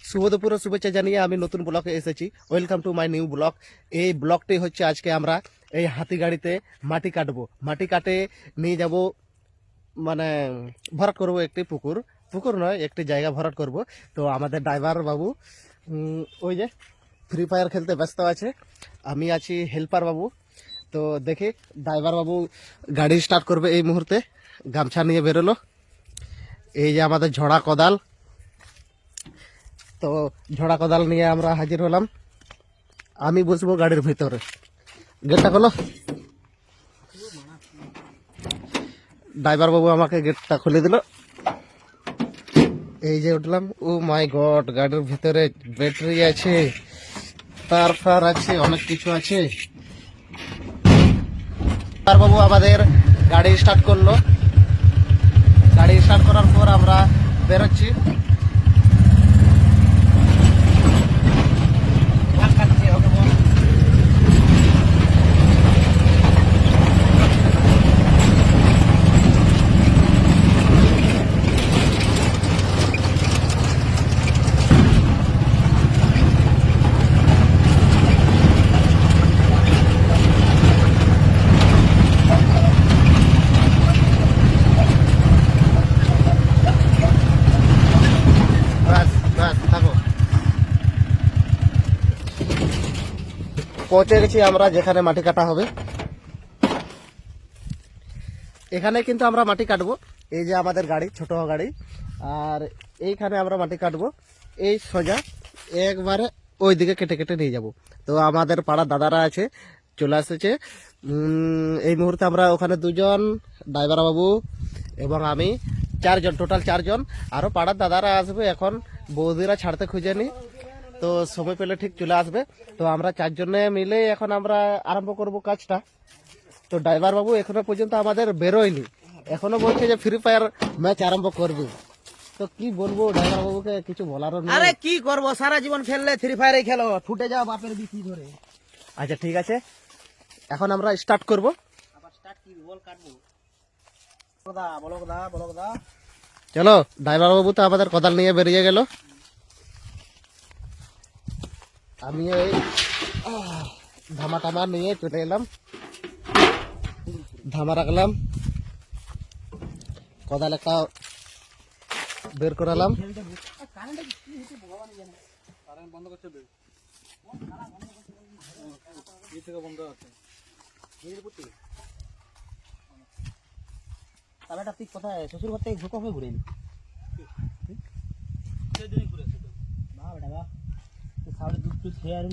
শুভ দুপুর শুভেচ্ছা জানিয়ে আমি নতুন ব্লগে এসেছি। Welcome to my new blog. এই ব্লগটি হচ্ছে আজকে আমরা এই হাতি গাড়িতে মাটি কাটবো। মাটি কাটে নিয়ে যাব, মানে ভরাট করব একটি পুকুর, পুকুর নয় একটি জায়গা ভরাট করব। তো আমাদের ড্রাইভার বাবু ওই যে ফ্রি ফায়ার খেলতে ব্যস্ত আছে, আমি আছি হেল্পার বাবু। তো দেখি ড্রাইভার বাবু গাড়ি স্টার্ট করবে এই মুহূর্তে। গামছা নিয়ে বেরোলো। এই যে আমাদের ঝড়া কোদাল, তো ঝড়া কোদাল নিয়ে আমরা হাজির হলাম। আমি বসবো গাড়ির ভিতরে। গেটটা খোলো। ড্রাইভার বাবু আমাকে গেটটা খুলে দিল। এই যে উঠলাম। ও মাই গড, গাড়ির ভিতরে ব্যাটারি আছে, তার ফার আছে, অনেক কিছু আছে। ড্রাইভার বাবু আমাদের গাড়ি স্টার্ট করলো। গাড়ি স্টার্ট করার পর আমরা বেরোচ্ছি। পৌঁছে গেছি আমরা যেখানে মাটি কাটা হবে। এখানে কিন্তু আমরা মাটি কাটবো। এই যে আমাদের গাড়ি, ছোট গাড়ি, আর এইখানে আমরা মাটি কাটবো। এই সোজা একবারে ওই দিকে কেটে কেটে নিয়ে যাব। তো আমাদের পাড়ার দাদারা আছে, চলে এসেছে। এই মুহূর্তে আমরা ওখানে দুজন, ড্রাইভার বাবু এবং আমি, চারজন, টোটাল চারজন। আরও পাড়ার দাদারা আসবে, এখন বৌদিরা ছাড়তে খুঁজেনি, তো সময় পেলে ঠিক চলে আসবে। তো আমরা চারজনে মিলে এখন আমরা আরম্ভ করব কাজটা। তো ড্রাইভার বাবু এখনো পর্যন্ত আমাদের বেরোয়নি, এখনো বলছে যে ফ্রি ফায়ার ম্যাচ আরম্ভ করবে। তো কি বলবো ড্রাইভার বাবুকে, কিছু বলারও নেই। আরে কি করবো, সারা জীবন খেললে ফ্রি ফায়ারে খেলো, ছুটে যাও বাপের বিক্রি ধরে। আচ্ছা ঠিক আছে, এখন আমরা স্টার্ট করব। আবার স্টার্ট কি বল কাটবো? বলো দা বলো দা। চলো, ড্রাইভার বাবু তো আমাদের কোদাল নিয়ে বেরিয়ে গেল। আমি এই ধামা টামা নিয়ে চলে এলাম, ধামা রাখলাম, কোদাল একটা বের করালাম। তাহলে তুই কোথায় শ্বশুর ঘর থেকে ঝুঁকো হয়ে ঘুরে এলি? না বেটা বা তুই খাওয়ালে দুধ টুধ খেয়ে আর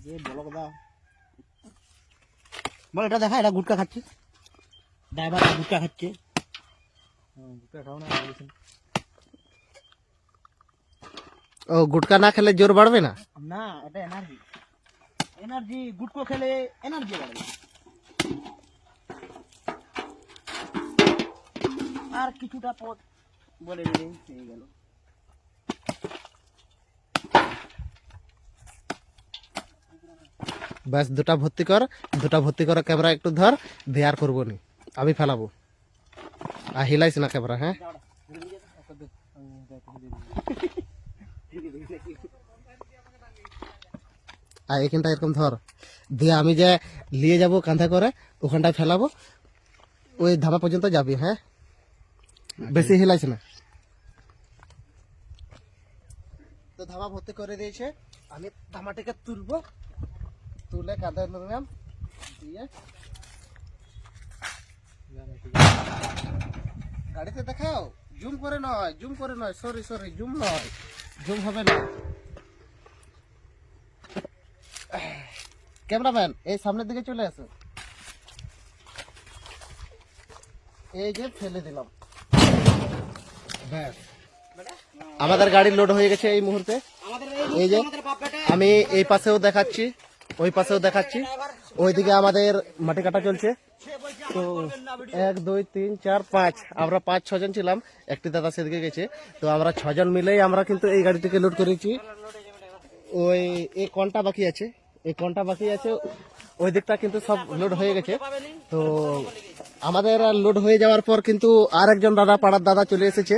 যে বলো দা বল, এটা দেখা, এটা গুটকা খাচ্ছে, ড্রাইভার গুটকা খাচ্ছে। গুটকা খাও না বলেছেন। ও গুটকা না খেলে জোর বাড়বে না? না, এটা এনার্জি, এনার্জি গুটকো খেলে এনার্জি বাড়বে। আর কিছুটা পথ বলে দিলে হয়ে গেল। ব্যাস, দুটা ভর্তি কর, দুটা ভর্তি করে ক্যামেরা একটু ধর, দেয়ার করবো নি, আমি ফেলাবো। আর হিলাইস না ক্যামেরা, হ্যাঁ? আর এখানটা এরকম ধর দিয়ে আমি যে নিয়ে যাব কাঁধে করে, ওখানটায় ফেলাবো, ওই ধামা পর্যন্ত যাবি। হ্যাঁ, বেশি হিলাইস না। তো ধামা ভর্তি করে দিয়েছে, আমি ধামাটিকে তুলবো, তুলে কাঁধে নিলাম, দিয়ে গাড়িতে দেখাও। জুম করে নয়, জুম করে নয়, সরি সরি, জুম নয়, জুম হবে না। ক্যামেরাম্যান এই সামনের দিকে চলে আসো। এই যে ফেলে দিলাম, ব্যাস আমাদের গাড়ি লোড হয়ে গেছে এই মুহূর্তে। এই যে আমি এই পাশেও দেখাচ্ছি, ওই পাশেও দেখাচ্ছি, ওইদিকে আমাদের মাটি কাটা চলছে। তো 1 2 3 4 5, আমরা 5 6 জন ছিলাম, একটি দাদা সেদিকে গেছে। তো আমরা 6 জন মিলেই আমরা কিন্তু এই গাড়িটিকে লোড করেছি। ওই এই কোনটা বাকি আছে, এই কোনটা বাকি আছে ওই দিকটা কিন্তু সব লোড হয়ে গেছে। তো আমাদের লোড হয়ে যাওয়ার পর কিন্তু আর একজন দাদা, পাড়ার দাদা চলে এসেছে।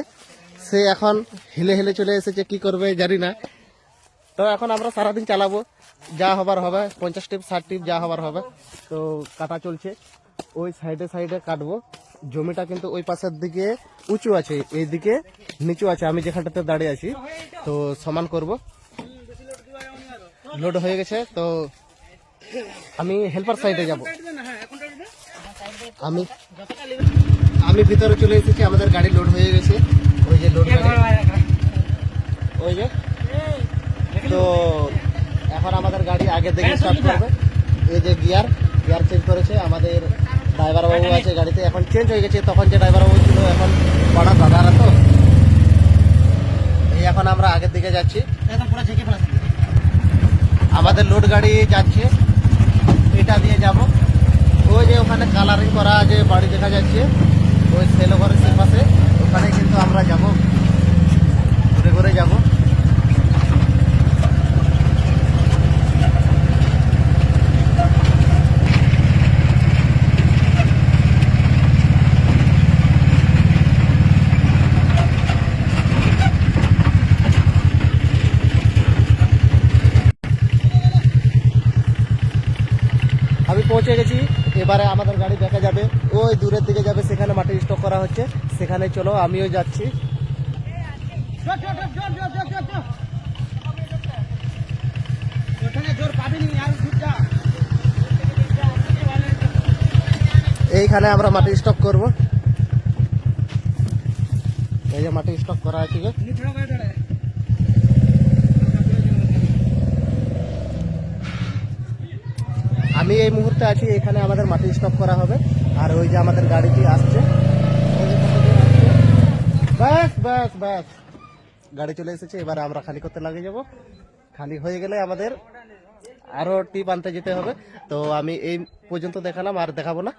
সে এখন হেলে হেলে চলে এসেছে, কি করবে জানি না। তো এখন আমরা সারাদিন চালাবো, যা হবার হবে, 50 টিপ 60 টিপ যা হবার হবে। তো কাটা চলছে, ওই সাইডে সাইডে কাটবো। জমিটা কিন্তু ওই পাশের দিকে উঁচু আছে, এই দিকে নিচু আছে। আমি যেখানটাতে দাঁড়িয়ে আছি, তো সমান করব। লোড হয়ে গেছে, তো আমি হেল্পার সাইডে যাব। আমি আমি ভিতরে চলে এসেছি, আমাদের গাড়ি লোড হয়ে গেছে। ওই যে লোড গাড়ি, ওই যে। তো এখন আমাদের গাড়ি আগের দিকে স্টার্ট করবে। এই যে গিয়ার চেঞ্জ করেছে আমাদের ড্রাইভার বাবু আছে গাড়িতে, এখন চেঞ্জ হয়ে গেছে। তখন যে ড্রাইভার বাবু ছিল, এখন বড় দাদারা। তো এই এখন আমরা আগের দিকে যাচ্ছি, আমাদের লোড গাড়ি যাচ্ছে, এটা দিয়ে যাব। ওই যে ওখানে কালারিং করা যে বাড়ি দেখা যাচ্ছে, ওই সেলো ঘরের সে পাশে, ওখানে কিন্তু আমরা যাব, ঘুরে ঘুরে যাব। আমি পৌঁছে গেছি, এবারে আমাদের গাড়ি দেখা যাবে, ওই দূরের দিকে যাবে, সেখানে মাটি স্টক করা হচ্ছে, সেখানে চলো আমিও যাচ্ছি। এইখানে আমরা মাটি স্টক করব, এই যে মাটি স্টক করা আছে। আমি এই মুহূর্তে আছি, এখানে আমাদের মাটি স্টক করা হবে। আর ওই যে আমাদের গাড়িটি আসছে, ব্যাস ব্যাস ব্যাস, গাড়ি চলে এসেছে। এবারে আমরা খালি করতে লাগে যাব। খালি হয়ে গেলে আমাদের আরো টিপ আনতে যেতে হবে। তো আমি এই পর্যন্ত দেখালাম, আর দেখাবো না।